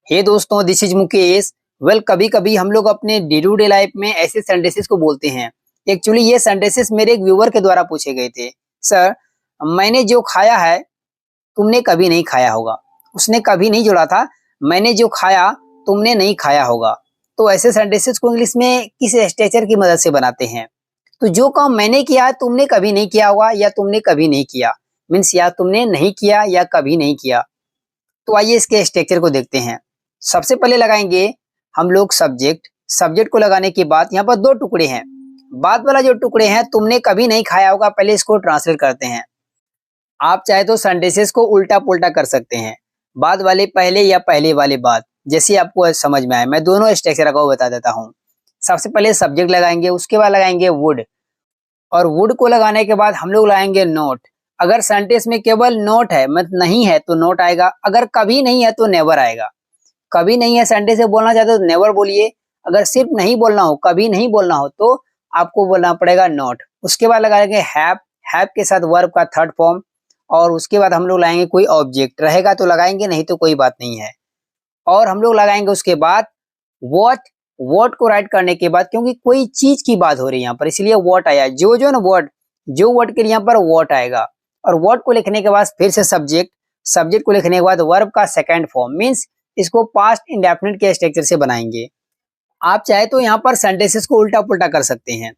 हे दोस्तों, this is Mukesh. Well, कभी कभी हम लोग अपने डे टू डे लाइफ में ऐसे सेंटेंसेस को बोलते हैं। एक्चुअली ये सेंटेंसेस मेरे एक व्यूअर के द्वारा पूछे गए थे। सर, मैंने जो खाया है तुमने कभी नहीं खाया होगा। उसने कभी नहीं जोड़ा था, मैंने जो खाया तुमने नहीं खाया होगा। तो ऐसे सेंटेंसेस को इंग्लिश में किस स्ट्रक्चर की मदद से बनाते हैं? तो जो काम मैंने किया है तुमने कभी नहीं किया होगा, या तुमने कभी नहीं किया, मीन्स या तुमने नहीं किया या कभी नहीं किया। तो आइए इसके स्ट्रक्चर को देखते हैं। सबसे पहले लगाएंगे हम लोग सब्जेक्ट। सब्जेक्ट को लगाने के बाद यहाँ पर दो टुकड़े हैं। बाद वाला जो टुकड़े हैं तुमने कभी नहीं खाया होगा, पहले इसको ट्रांसलेट करते हैं। आप चाहे तो सेंटेंसेस को उल्टा पुल्टा कर सकते हैं, बाद वाले पहले या पहले वाले बाद, जैसे आपको समझ में आए। मैं दोनों स्ट्रक्चर को बता देता हूँ। सबसे पहले सब्जेक्ट लगाएंगे, उसके बाद लगाएंगे वुड, और वुड को लगाने के बाद हम लोग लगाएंगे नोट। अगर सेंटेंस में केवल नोट है, मतलब नहीं है, तो नोट आएगा। अगर कभी नहीं है तो नेवर आएगा। कभी नहीं है सेंटेंस से बोलना चाहते हो तो नेवर बोलिए। अगर सिर्फ नहीं बोलना हो, कभी नहीं बोलना हो, तो आपको बोलना पड़ेगा नॉट। उसके बाद लगाएंगे हैव। हैव के साथ वर्ब का थर्ड फॉर्म, और उसके बाद हम लोग लाएंगे कोई ऑब्जेक्ट, रहेगा तो लगाएंगे, नहीं तो कोई बात नहीं है। और हम लोग लगाएंगे उसके बाद वॉट। वॉट को राइट करने के बाद, क्योंकि कोई चीज की बात हो रही है यहाँ पर, इसलिए वॉट आया। जो ना वर्ड, जो वर्ड के लिए यहाँ पर वॉट आएगा। और वॉट को लिखने के बाद फिर से सब्जेक्ट। सब्जेक्ट को लिखने के बाद वर्ब का सेकंड फॉर्म, मीन्स इसको पास्ट इंडेफिनिट के स्ट्रक्चर से बनाएंगे। आप चाहे तो यहाँ पर सेंटेंसेस को उल्टा पुल्टा कर सकते हैं।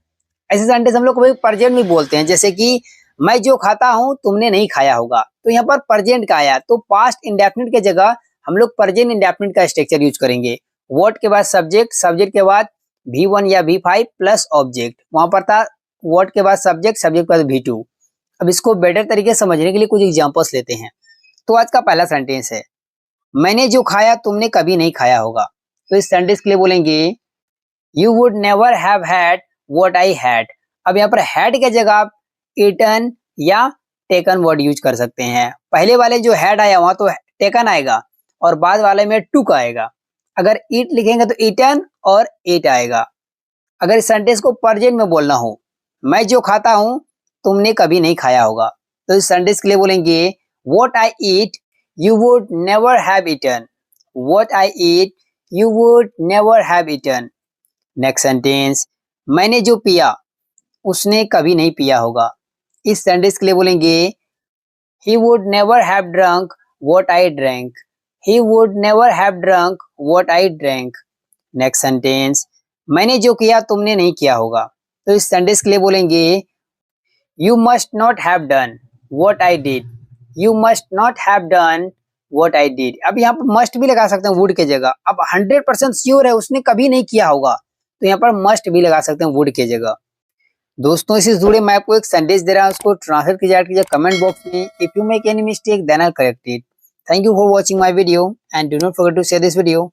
ऐसे सेंटेंस हम लोग कभी प्रेजेंट में बोलते हैं, जैसे कि मैं जो खाता हूँ तुमने नहीं खाया होगा। तो यहाँ पर प्रेजेंट का आया, तो पास्ट इंडेफिनिट के जगह हम लोग प्रेजेंट इंडेफिनिट का स्ट्रक्चर यूज करेंगे। वर्ड के बाद सब्जेक्ट, सब्जेक्ट के बाद V1 या V5 प्लस ऑब्जेक्ट। वहां पर था वर्ड के बाद सब्जेक्ट, सब्जेक्ट के बाद V2। अब इसको बेटर तरीके से समझने के लिए कुछ एग्जांपल्स लेते हैं। तो आज का पहला सेंटेंस है, मैंने जो खाया तुमने कभी नहीं खाया होगा। तो इस सेंटेंस के लिए बोलेंगे you would never have had what I had. अब यहाँ पर हैड के जगह आप ईटन या टेकन वर्ड यूज कर सकते हैं। पहले वाले जो हैड आया वहां तो टेकन आएगा, और बाद वाले में टुक आएगा। अगर ईट लिखेंगे तो ईटन और एट आएगा। अगर इस सेंटेंस को प्रेजेंट में बोलना हो, मैं जो खाता हूं तुमने कभी नहीं खाया होगा, तो इस सेंटेंस के लिए बोलेंगे what I eat you would never have eaten. What I eat, you would never have eaten. Next sentence, मैंने जो पिया उसने कभी नहीं पिया होगा। इस सेंटेंस के लिए बोलेंगे he would never have drunk what I drank. He would never have drunk what I drank. Next sentence, मैंने जो किया तुमने नहीं किया होगा। तो इस सेंटेंस के लिए बोलेंगे you must not have done what I did. You must not have done what I did. अब यहाँ पर मस्ट भी लगा सकते हैं वुड के जगह। अब 100% श्योर है उसने कभी नहीं किया होगा, तो यहाँ पर मस्ट भी लगा सकते हैं वुड के जगह। दोस्तों, इससे जुड़े मैं आपको एक सेंटेंस दे रहा हूँ, उसको ट्रांसलेट कीजिए कमेंट बॉक्स में। If you make any mistake then I correct it. Thank you for watching my video and do not forget to share this video.